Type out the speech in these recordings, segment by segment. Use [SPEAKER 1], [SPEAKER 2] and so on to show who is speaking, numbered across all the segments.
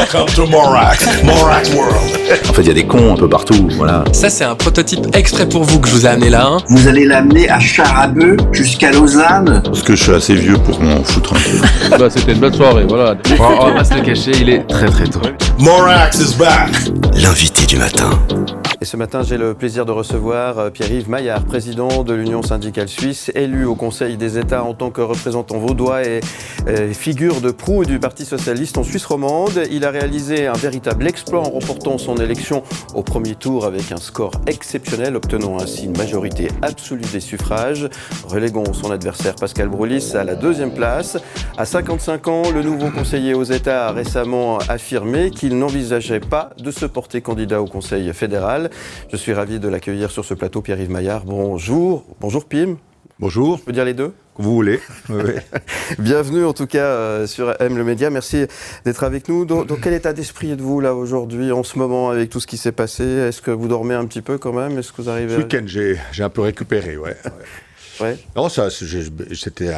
[SPEAKER 1] Welcome to Morac World.
[SPEAKER 2] En fait, il y a des cons un peu partout, voilà.
[SPEAKER 3] Ça, c'est un prototype exprès pour vous que je vous ai amené là. Hein.
[SPEAKER 4] Vous allez l'amener à Charabeu jusqu'à Lausanne.
[SPEAKER 5] Parce que je suis assez vieux pour m'en foutre un peu.
[SPEAKER 6] Bah, c'était une belle soirée, voilà. On va pas se le cacher, il est très très tôt.
[SPEAKER 1] Morax is back.
[SPEAKER 7] L'invité du matin.
[SPEAKER 8] Et ce matin, j'ai le plaisir de recevoir Pierre-Yves Maillard, président de l'Union syndicale suisse, élu au Conseil des États en tant que représentant vaudois et figure de proue du Parti socialiste en Suisse romande. Il a réalisé un véritable exploit en remportant son élection au premier tour avec un score exceptionnel, obtenant ainsi une majorité absolue des suffrages, reléguant son adversaire Pascal Broulis à la deuxième place. À 55 ans, le nouveau conseiller aux États a récemment affirmé qu'il n'envisageait pas de se porter candidat au Conseil fédéral. Je suis ravi de l'accueillir sur ce plateau, Pierre-Yves Maillard. Bonjour. Bonjour Pim.
[SPEAKER 5] Bonjour.
[SPEAKER 8] Je peux dire les deux ?
[SPEAKER 5] Comme vous voulez. Oui.
[SPEAKER 8] Bienvenue en tout cas sur M le Média. Merci d'être avec nous. Dans quel état d'esprit êtes-vous là aujourd'hui, en ce moment, avec tout ce qui s'est passé ? Est-ce que vous dormez un petit peu quand même ? Est-ce que vous arrivez
[SPEAKER 5] Ce week-end, j'ai un peu récupéré, ouais.
[SPEAKER 8] Ouais.
[SPEAKER 5] Non, c'était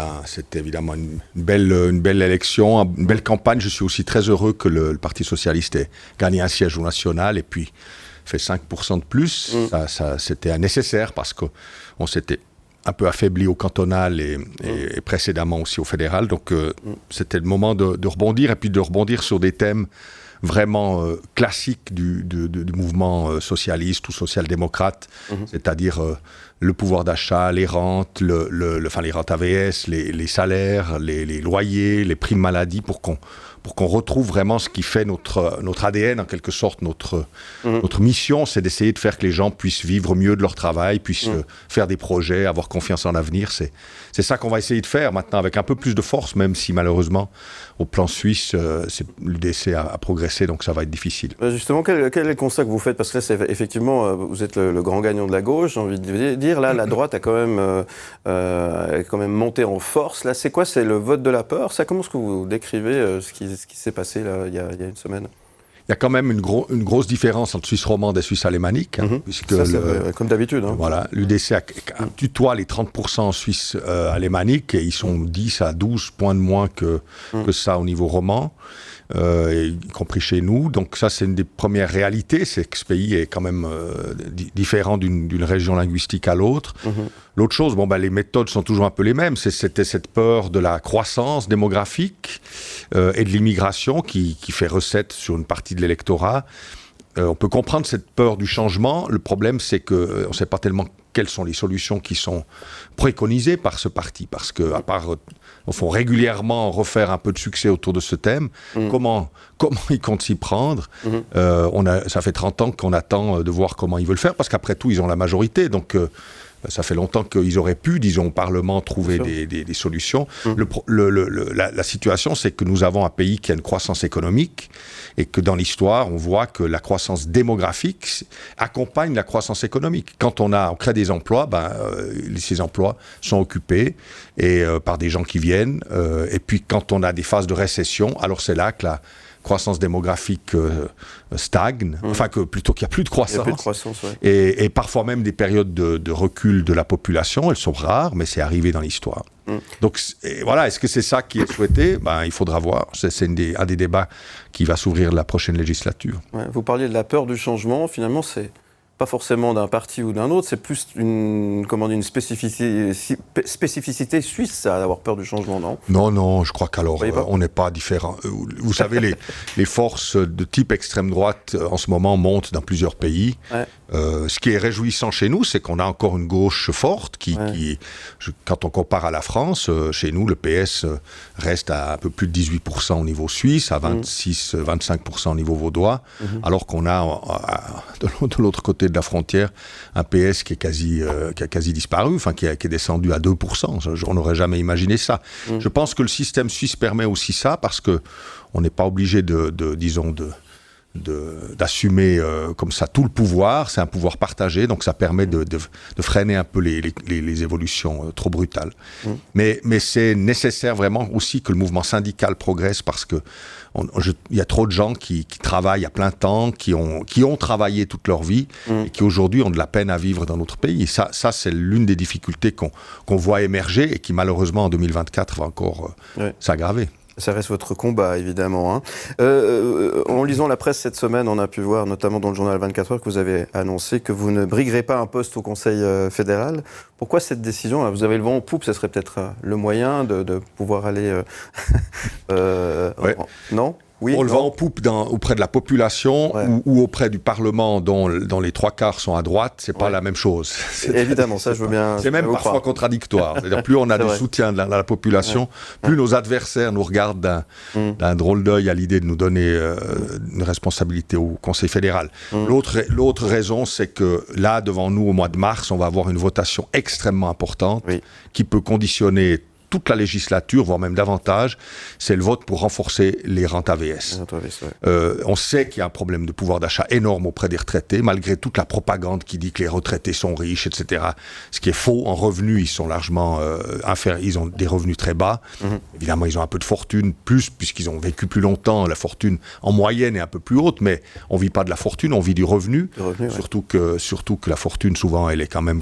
[SPEAKER 5] évidemment une belle élection, une belle campagne. Je suis aussi très heureux que le Parti socialiste ait gagné un siège au national et puis fait 5% de plus. Ça, c'était nécessaire parce qu'on s'était un peu affaibli au cantonal et précédemment aussi au fédéral. Donc, c'était le moment de rebondir et puis de rebondir sur des thèmes vraiment classiques du mouvement socialiste ou social-démocrate, c'est-à-dire le pouvoir d'achat, les rentes, les rentes AVS, les salaires, les loyers, les primes maladie, pour qu'on retrouve vraiment ce qui fait notre ADN, en quelque sorte, notre mission, c'est d'essayer de faire que les gens puissent vivre mieux de leur travail, puissent faire des projets, avoir confiance en l'avenir. C'est ça qu'on va essayer de faire maintenant, avec un peu plus de force, même si malheureusement, au plan suisse, l'UDC a progressé, donc ça va être difficile.
[SPEAKER 8] Justement, quel est le constat que vous faites ? Parce que là, c'est effectivement, vous êtes le grand gagnant de la gauche, j'ai envie de dire. Là, la droite a quand même monté en force. Là, c'est quoi ? C'est le vote de la peur ? Ça, comment est-ce que vous décrivez ce qui s'est passé là, il y a une semaine ?
[SPEAKER 5] Il y a quand même une grosse différence entre Suisse romande et Suisse alémanique. Puisque
[SPEAKER 8] ça, comme d'habitude. Hein.
[SPEAKER 5] Voilà, l'UDC tutoie les 30% en Suisse alémanique et ils sont 10 à 12 points de moins que ça au niveau roman, y compris chez nous. Donc ça, c'est une des premières réalités, c'est que ce pays est quand même différent d'une région linguistique à l'autre. L'autre chose, les méthodes sont toujours un peu les mêmes. C'était cette peur de la croissance démographique et de l'immigration qui fait recette sur une partie de l'électorat. On peut comprendre cette peur du changement. Le problème, c'est qu'on ne sait pas tellement quelles sont les solutions qui sont préconisées par ce parti. Parce qu'à part, au fond, régulièrement refaire un peu de succès autour de ce thème, comment ils comptent s'y prendre ça fait 30 ans qu'on attend de voir comment ils veulent faire, parce qu'après tout, ils ont la majorité. Donc, ça fait longtemps qu'ils auraient pu, disons, au Parlement, trouver des solutions. La situation, c'est que nous avons un pays qui a une croissance économique et que dans l'histoire, on voit que la croissance démographique accompagne la croissance économique. Quand on crée des emplois, ces emplois sont occupés par des gens qui viennent. Et puis, quand on a des phases de récession, alors c'est là que la croissance démographique stagne, plutôt qu'il n'y a plus de croissance.
[SPEAKER 8] Il y a plus de croissance, ouais.
[SPEAKER 5] Et parfois même des périodes de recul de la population, elles sont rares, mais c'est arrivé dans l'histoire. Donc voilà, est-ce que c'est ça qui est souhaité ? Il faudra voir. C'est un des débats qui va s'ouvrir la prochaine législature. Ouais,
[SPEAKER 8] vous parliez de la peur du changement, finalement c'est pas forcément d'un parti ou d'un autre, c'est plus une spécificité suisse, ça, d'avoir peur du changement, non ?
[SPEAKER 5] Non, je crois qu'alors on n'est pas différent. Vous savez, les forces de type extrême droite en ce moment montent dans plusieurs pays. Ouais. Ce qui est réjouissant chez nous, c'est qu'on a encore une gauche forte quand on compare à la France, chez nous, le PS reste à un peu plus de 18% au niveau suisse, à 26-25% au niveau vaudois, alors qu'on a de l'autre côté de la frontière un PS qui a quasi disparu, qui est descendu à 2%. On n'aurait jamais imaginé ça. Je pense que le système suisse permet aussi ça, parce qu'on n'est pas obligé d'assumer comme ça tout le pouvoir, c'est un pouvoir partagé, donc ça permet de freiner un peu les évolutions trop brutales. Mais c'est nécessaire vraiment aussi que le mouvement syndical progresse, parce que il y a trop de gens qui travaillent à plein temps, qui ont travaillé toute leur vie et qui aujourd'hui ont de la peine à vivre dans notre pays. Et ça c'est l'une des difficultés qu'on voit émerger et qui malheureusement en 2024 va encore s'aggraver.
[SPEAKER 8] Ça reste votre combat, évidemment. En lisant la presse cette semaine, on a pu voir, notamment dans le journal 24 heures, que vous avez annoncé que vous ne briguerez pas un poste au Conseil fédéral. Pourquoi cette décision ? Vous avez le vent en poupe, ça serait peut-être le moyen de pouvoir aller...
[SPEAKER 5] Ouais.
[SPEAKER 8] Non ? Oui,
[SPEAKER 5] on le vend en poupe auprès de la population ou auprès du Parlement dont les 3/4 sont à droite, c'est pas la même chose.
[SPEAKER 8] Évidemment, ça je veux bien.
[SPEAKER 5] C'est même parfois contradictoire. C'est-à-dire plus on a du soutien de la population, plus nos adversaires nous regardent d'un drôle d'œil à l'idée de nous donner une responsabilité au Conseil fédéral. L'autre raison, c'est que là, devant nous, au mois de mars, on va avoir une votation extrêmement importante qui peut conditionner toute la législature, voire même davantage, c'est le vote pour renforcer les rentes AVS. On sait qu'il y a un problème de pouvoir d'achat énorme auprès des retraités, malgré toute la propagande qui dit que les retraités sont riches, etc. Ce qui est faux. En revenus, ils sont largement inférieurs. Ils ont des revenus très bas. Évidemment, ils ont un peu de fortune, puisqu'ils ont vécu plus longtemps. La fortune, en moyenne, est un peu plus haute, mais on ne vit pas de la fortune, on vit du revenu. Surtout que la fortune, souvent, elle est quand même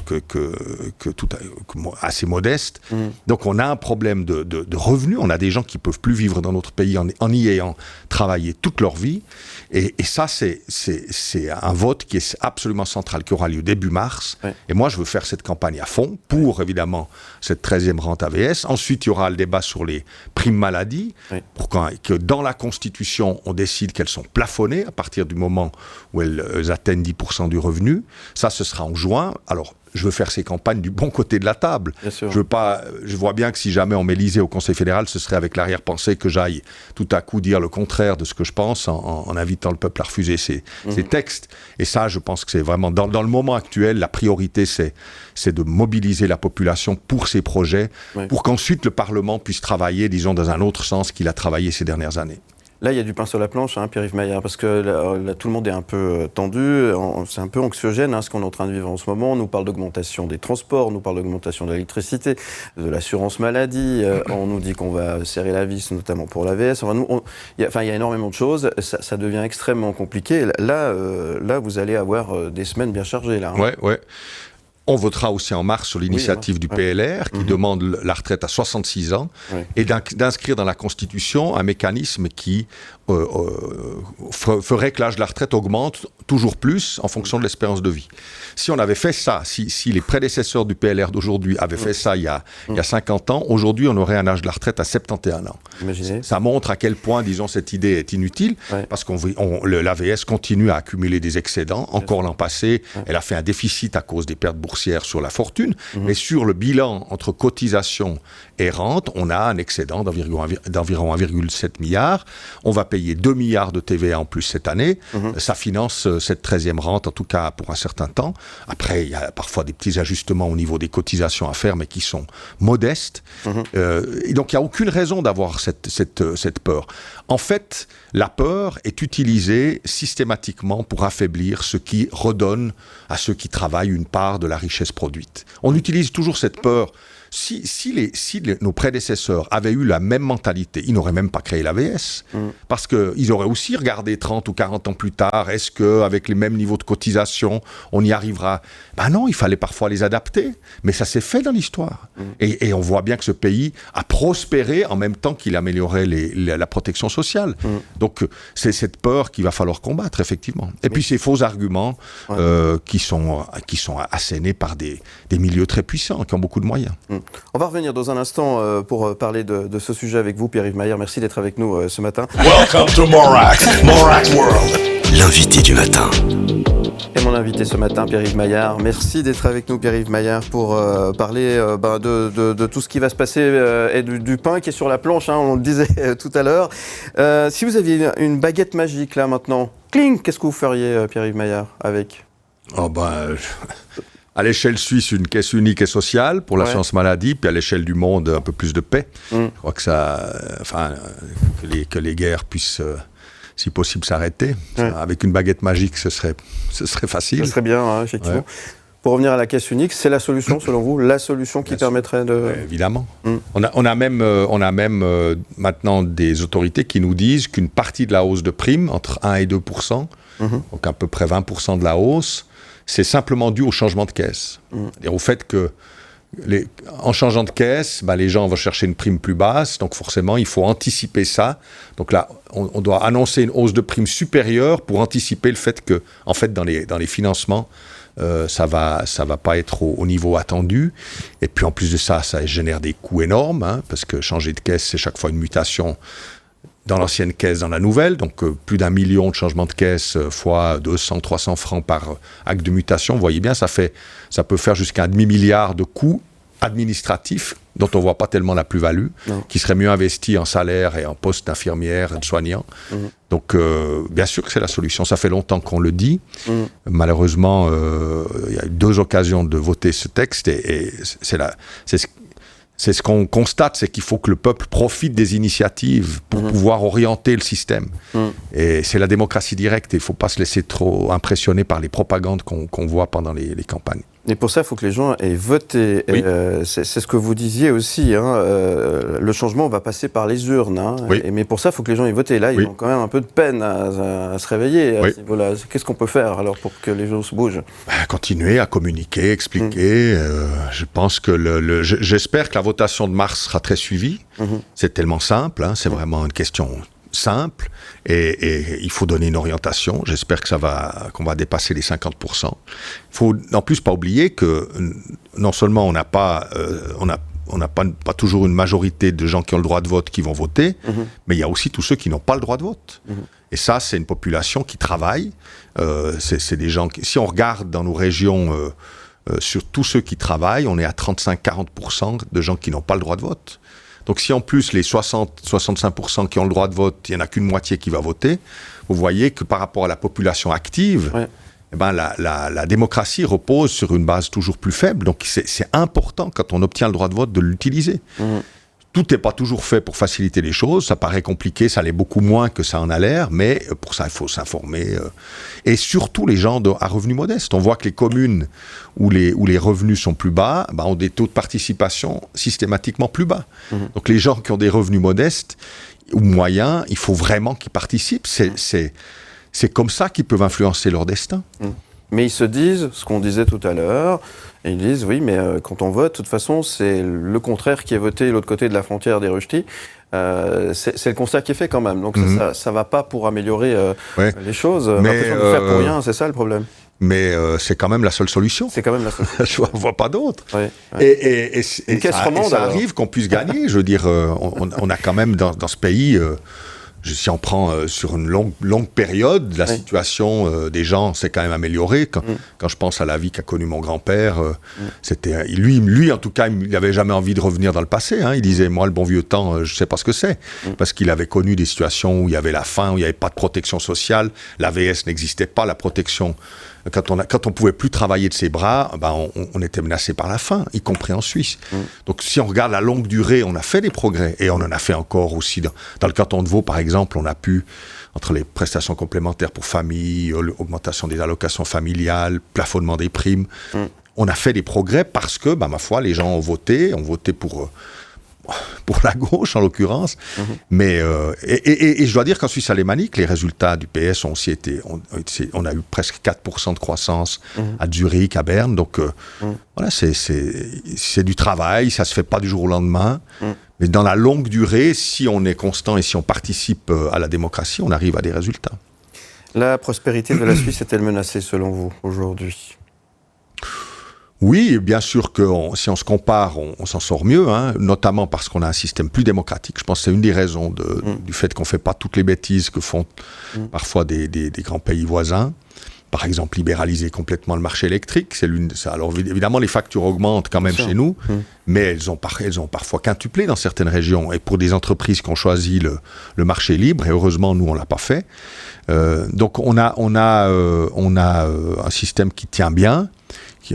[SPEAKER 5] assez modeste. Donc, on a un problème de revenus. On a des gens qui ne peuvent plus vivre dans notre pays en y ayant travaillé toute leur vie. Et ça, c'est un vote qui est absolument central, qui aura lieu début mars. Et moi, je veux faire cette campagne à fond pour, évidemment, cette 13e rente AVS. Ensuite, il y aura le débat sur les primes maladie, pour que dans la Constitution, on décide qu'elles sont plafonnées à partir du moment où elles atteignent 10% du revenu. Ça, ce sera en juin. Alors, je veux faire ces campagnes du bon côté de la table. Je vois bien que si jamais on m'élisait au Conseil fédéral, ce serait avec l'arrière-pensée que j'aille tout à coup dire le contraire de ce que je pense en invitant le peuple à refuser ces textes. Et ça, je pense que c'est vraiment, dans le moment actuel, la priorité, c'est de mobiliser la population pour ces projets, pour qu'ensuite le Parlement puisse travailler, disons, dans un autre sens qu'il a travaillé ces dernières années.
[SPEAKER 8] Là, il y a du pain sur la planche, Pierre-Yves Maillard, parce que là, tout le monde est un peu tendu, c'est un peu anxiogène ce qu'on est en train de vivre en ce moment. On nous parle d'augmentation des transports, on nous parle d'augmentation de l'électricité, de l'assurance maladie, on nous dit qu'on va serrer la vis, notamment pour l'AVS. Il y a énormément de choses, ça devient extrêmement compliqué. Là, vous allez avoir des semaines bien chargées. Là,
[SPEAKER 5] Ouais. On votera aussi en mars sur l'initiative du PLR qui demande la retraite à 66 ans et d'inscrire dans la Constitution un mécanisme qui ferait que l'âge de la retraite augmente toujours plus en fonction de l'espérance de vie. Si on avait fait ça, si les prédécesseurs du PLR d'aujourd'hui avaient fait ça il y a 50 ans, aujourd'hui on aurait un âge de la retraite à 71 ans.
[SPEAKER 8] Imaginez.
[SPEAKER 5] Ça montre à quel point, disons, cette idée est inutile, parce l'AVS continue à accumuler des excédents. Encore l'an passé, elle a fait un déficit à cause des pertes boursières sur la fortune, mais sur le bilan entre cotisation et rente, on a un excédent d'environ 1,7 milliard. On va payer 2 milliards de TVA en plus cette année. Ça finance cette 13e rente, en tout cas pour un certain temps. Après, il y a parfois des petits ajustements au niveau des cotisations à faire, mais qui sont modestes. Et donc, il n'y a aucune raison d'avoir cette peur. En fait, la peur est utilisée systématiquement pour affaiblir ce qui redonne à ceux qui travaillent une part de la richesse produite. On utilise toujours cette peur. Si nos prédécesseurs avaient eu la même mentalité, ils n'auraient même pas créé l'AVS. Parce qu'ils auraient aussi regardé 30 ou 40 ans plus tard, est-ce qu'avec les mêmes niveaux de cotisation, on y arrivera ? Ben non, il fallait parfois les adapter, mais ça s'est fait dans l'histoire. Et on voit bien que ce pays a prospéré en même temps qu'il améliorait la protection sociale. Donc c'est cette peur qu'il va falloir combattre, effectivement. Et puis ces faux arguments qui sont assénés par des milieux très puissants, qui ont beaucoup de moyens.
[SPEAKER 8] On va revenir dans un instant pour parler de ce sujet avec vous, Pierre-Yves Maillard. Merci d'être avec nous ce matin.
[SPEAKER 1] Welcome to Morac World.
[SPEAKER 7] L'invité du matin.
[SPEAKER 8] Et mon invité ce matin, Pierre-Yves Maillard. Merci d'être avec nous, Pierre-Yves Maillard, pour parler de tout ce qui va se passer et du pain qui est sur la planche, on le disait tout à l'heure. Si vous aviez une baguette magique là maintenant, cling, qu'est-ce que vous feriez, Pierre-Yves Maillard, avec ?
[SPEAKER 5] À l'échelle suisse, une caisse unique et sociale pour l'assurance maladie, puis à l'échelle du monde, un peu plus de paix. Je crois que les guerres puissent, si possible, s'arrêter. Avec une baguette magique, ce serait facile.
[SPEAKER 8] Ce serait bien, effectivement. Pour revenir à la caisse unique, c'est la solution, selon vous, la solution qui permettrait de...
[SPEAKER 5] Évidemment. On a même maintenant des autorités qui nous disent qu'une partie de la hausse de primes, entre 1 et 2%, donc à peu près 20% de la hausse, c'est simplement dû au changement de caisse. Et au fait que en changeant de caisse, les gens vont chercher une prime plus basse, donc forcément, il faut anticiper ça. Donc là, on doit annoncer une hausse de prime supérieure pour anticiper le fait que, en fait, dans les financements, ça va pas être au niveau attendu. Et puis, en plus de ça, ça génère des coûts énormes, parce que changer de caisse, c'est chaque fois une mutation dans l'ancienne caisse, dans la nouvelle, donc plus d'1 million de changements de caisse fois 200, 300 francs par acte de mutation. Vous voyez bien, ça peut faire jusqu'à un demi-milliard de coûts administratifs dont on ne voit pas tellement la plus-value, qui serait mieux investi en salaire et en poste d'infirmière, de soignant. Donc, bien sûr que c'est la solution. Ça fait longtemps qu'on le dit. Malheureusement, il y a eu 2 occasions de voter ce texte et c'est ce qu'on constate, c'est qu'il faut que le peuple profite des initiatives pour pouvoir orienter le système. Et c'est la démocratie directe. Il ne faut pas se laisser trop impressionner par les propagandes qu'on voit pendant les campagnes.
[SPEAKER 8] Et pour ça, il faut que les gens aient voté.
[SPEAKER 5] Oui.
[SPEAKER 8] C'est ce que vous disiez aussi. Le changement va passer par les urnes.
[SPEAKER 5] Oui.
[SPEAKER 8] Mais pour ça, il faut que les gens aient voté. Là, ils ont quand même un peu de peine à se réveiller à ce niveau-là. Qu'est-ce qu'on peut faire alors pour que les gens se bougent ?
[SPEAKER 5] Continuer à communiquer, expliquer. Je pense que j'espère que la votation de mars sera très suivie. C'est tellement simple. C'est vraiment une question simple et il faut donner une orientation. J'espère que qu'on va dépasser les 50%. Il faut en plus pas oublier que non seulement on n'a pas toujours une majorité de gens qui ont le droit de vote qui vont voter, mais il y a aussi tous ceux qui n'ont pas le droit de vote. Et ça, c'est une population qui travaille. C'est des gens si on regarde dans nos régions sur tous ceux qui travaillent, on est à 35-40% de gens qui n'ont pas le droit de vote. Donc si en plus les 60-65% qui ont le droit de vote, il n'y en a qu'une moitié qui va voter, vous voyez que par rapport à la population active, la démocratie repose sur une base toujours plus faible. Donc c'est important quand on obtient le droit de vote de l'utiliser. Tout n'est pas toujours fait pour faciliter les choses. Ça paraît compliqué, ça l'est beaucoup moins que ça en a l'air, mais pour ça, il faut s'informer. Et surtout les gens à revenus modestes. On voit que les communes où les revenus sont plus bas ont des taux de participation systématiquement plus bas. Donc les gens qui ont des revenus modestes ou moyens, il faut vraiment qu'ils participent. C'est comme ça qu'ils peuvent influencer leur destin.
[SPEAKER 8] Mais ils se disent, ce qu'on disait tout à l'heure, et ils disent, oui, mais quand on vote, de toute façon, c'est le contraire qui est voté de l'autre côté de la frontière des Rushdie. C'est le constat qui est fait quand même. Donc ça va pas pour améliorer les choses. On a l'impression de faire pour rien, c'est ça le problème.
[SPEAKER 5] Mais c'est quand même la seule solution.
[SPEAKER 8] C'est quand même la seule solution.
[SPEAKER 5] Je ne vois pas d'autre.
[SPEAKER 8] Et une caisse romande,
[SPEAKER 5] ça arrive qu'on puisse gagner. Je veux dire, on a quand même dans ce pays... si on prend sur une longue période, la situation des gens s'est quand même améliorée. Quand je pense à la vie qu'a connue mon grand-père, c'était lui, en tout cas, il n'avait jamais envie de revenir dans le passé. Il disait, moi, le bon vieux temps, je ne sais pas ce que c'est. Parce qu'il avait connu des situations où il y avait la faim, où il n'y avait pas de protection sociale. L'AVS n'existait pas, la protection... Quand on pouvait plus travailler de ses bras, on était menacé par la faim, y compris en Suisse. Donc si on regarde la longue durée, on a fait des progrès. Et on en a fait encore aussi. Dans le canton de Vaud, par exemple, on a pu, entre les prestations complémentaires pour famille, augmentation des allocations familiales, plafonnement des primes, on a fait des progrès parce que, ma foi, les gens ont voté pour la gauche en l'occurrence, mais et je dois dire qu'en Suisse alémanique, les résultats du PS ont aussi été, on a eu presque 4% de croissance à Zurich, à Berne, donc voilà, c'est du travail, ça se fait pas du jour au lendemain, mais dans la longue durée, si on est constant et si on participe à la démocratie, on arrive à des résultats.
[SPEAKER 8] La prospérité de la Suisse est-elle menacée selon vous aujourd'hui ?
[SPEAKER 5] Oui, bien sûr que si on se compare, on s'en sort mieux, notamment parce qu'on a un système plus démocratique. Je pense que c'est une des raisons du fait qu'on ne fait pas toutes les bêtises que font parfois des grands pays voisins. Par exemple, libéraliser complètement le marché électrique. Alors évidemment, les factures augmentent quand même chez nous, mais elles ont parfois quintuplé dans certaines régions. Et pour des entreprises qui ont choisi le marché libre, et heureusement, nous, on ne l'a pas fait. Donc on a un système qui tient bien.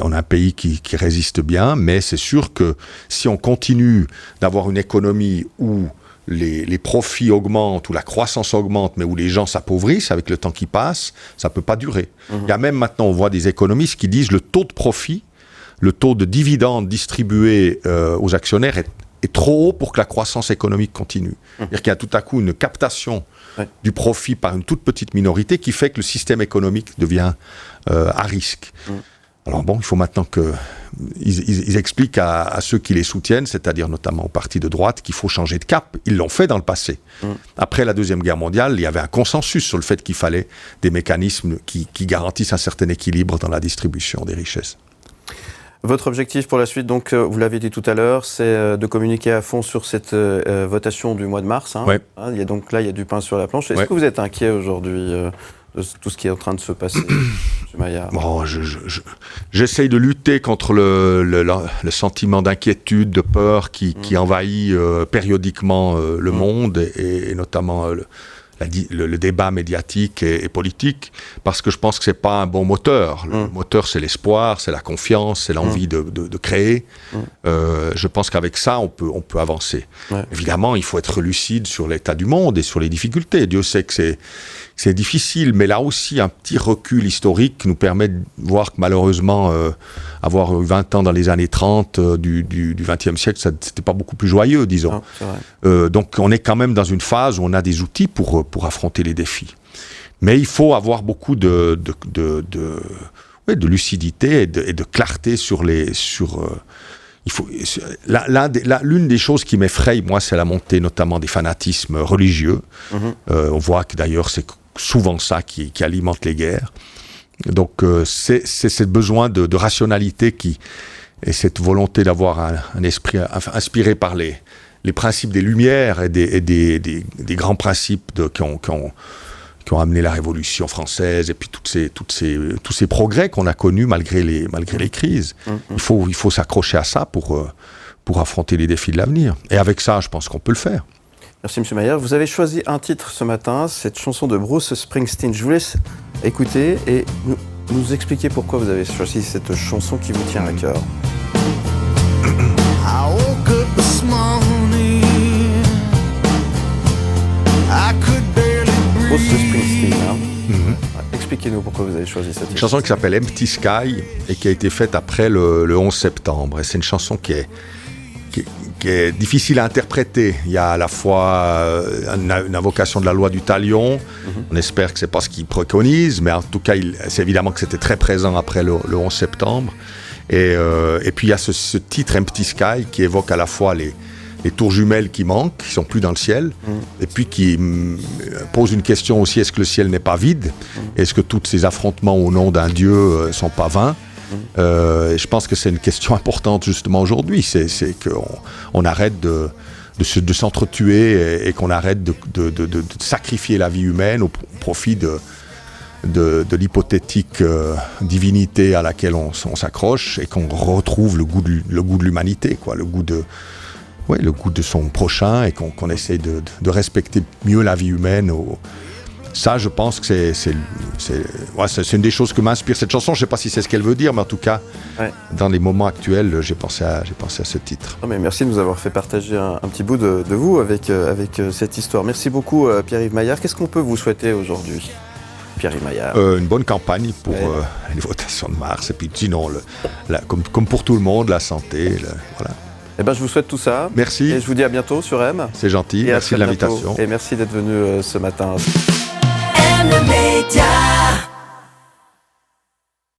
[SPEAKER 5] On a un pays qui résiste bien, mais c'est sûr que si on continue d'avoir une économie où les profits augmentent, où la croissance augmente, mais où les gens s'appauvrissent avec le temps qui passe, ça ne peut pas durer. Il y a même maintenant, on voit des économistes qui disent le taux de profit, le taux de dividendes distribués aux actionnaires est trop haut pour que la croissance économique continue. C'est-à-dire qu'il y a tout à coup une captation du profit par une toute petite minorité qui fait que le système économique devient à risque. Alors bon, il faut maintenant qu'ils expliquent à ceux qui les soutiennent, c'est-à-dire notamment aux partis de droite, qu'il faut changer de cap. Ils l'ont fait dans le passé. Après la Deuxième Guerre mondiale, il y avait un consensus sur le fait qu'il fallait des mécanismes qui garantissent un certain équilibre dans la distribution des richesses.
[SPEAKER 8] Votre objectif pour la suite, donc, vous l'avez dit tout à l'heure, c'est de communiquer à fond sur cette votation du mois de mars.
[SPEAKER 5] Ouais.
[SPEAKER 8] Il y a du pain sur la planche. Est-ce
[SPEAKER 5] Ouais.
[SPEAKER 8] que vous êtes inquiet aujourd'hui de tout ce qui est en train de se passer, M. Maillard?
[SPEAKER 5] Bon, j'essaye de lutter contre le sentiment d'inquiétude, de peur qui envahit périodiquement le monde et notamment le débat médiatique et politique, parce que je pense que c'est pas un bon moteur. Le moteur, c'est l'espoir, c'est la confiance, c'est l'envie de créer. Je pense qu'avec ça, on peut avancer.
[SPEAKER 8] Ouais.
[SPEAKER 5] Évidemment, il faut être lucide sur l'état du monde et sur les difficultés. Dieu sait que c'est difficile, mais là aussi, un petit recul historique nous permet de voir que malheureusement, avoir 20 ans dans les années 30 du XXe siècle, c'était pas beaucoup plus joyeux, disons.
[SPEAKER 8] Non, c'est vrai.
[SPEAKER 5] Donc on est quand même dans une phase où on a des outils pour affronter les défis. Mais il faut avoir beaucoup de lucidité et de clarté l'une des choses qui m'effraie, moi, c'est la montée notamment des fanatismes religieux. On voit que d'ailleurs c'est souvent ça qui alimente les guerres. Donc c'est ce besoin de rationalité et cette volonté d'avoir un esprit inspiré par les principes des Lumières et des grands principes qui ont amené la Révolution française et puis tous ces progrès qu'on a connus malgré les crises. Il faut s'accrocher à ça pour affronter les défis de l'avenir. Et avec ça, je pense qu'on peut le faire.
[SPEAKER 8] Merci M. Maillard. Vous avez choisi un titre ce matin, cette chanson de Bruce Springsteen. Je vous laisse écouter et nous expliquer pourquoi vous avez choisi cette chanson qui vous tient à cœur.
[SPEAKER 7] I woke up this morning. I could barely breathe.
[SPEAKER 8] Bruce Springsteen, hein. Expliquez-nous pourquoi vous avez choisi cette
[SPEAKER 5] Une chanson qui s'appelle Empty Sky et qui a été faite après le 11 septembre. Et c'est une chanson qui est difficile à interpréter. Il y a à la fois une invocation de la loi du talion. On espère que c'est pas ce qu'il préconise, mais en tout cas, c'est évidemment que c'était très présent après le 11 septembre. Et puis il y a ce titre Empty Sky qui évoque à la fois les tours jumelles qui manquent, qui sont plus dans le ciel, et puis qui pose une question aussi, est-ce que le ciel n'est pas vide? Est-ce que tous ces affrontements au nom d'un Dieu sont pas vains? Et je pense que c'est une question importante justement aujourd'hui, c'est qu'on arrête de s'entretuer et qu'on arrête de sacrifier la vie humaine au profit de l'hypothétique divinité à laquelle on s'accroche et qu'on retrouve le goût de l'humanité, quoi, le goût de son prochain et qu'on essaye de respecter mieux la vie humaine. Ça, je pense que c'est une des choses que m'inspire cette chanson. Je ne sais pas si c'est ce qu'elle veut dire, mais en tout cas, dans les moments actuels, j'ai pensé à ce titre.
[SPEAKER 8] Non, mais merci de nous avoir fait partager un petit bout de vous avec cette histoire. Merci beaucoup, Pierre-Yves Maillard. Qu'est-ce qu'on peut vous souhaiter aujourd'hui, Pierre-Yves Maillard?
[SPEAKER 5] Une bonne campagne pour les votations de mars. Et puis sinon, comme pour tout le monde, la santé. Voilà.
[SPEAKER 8] Eh ben, je vous souhaite tout ça.
[SPEAKER 5] Merci.
[SPEAKER 8] Et je vous dis à bientôt sur M.
[SPEAKER 5] C'est gentil.
[SPEAKER 8] Et
[SPEAKER 5] merci de l'invitation.
[SPEAKER 8] Et merci d'être venu ce matin.
[SPEAKER 9] M Media.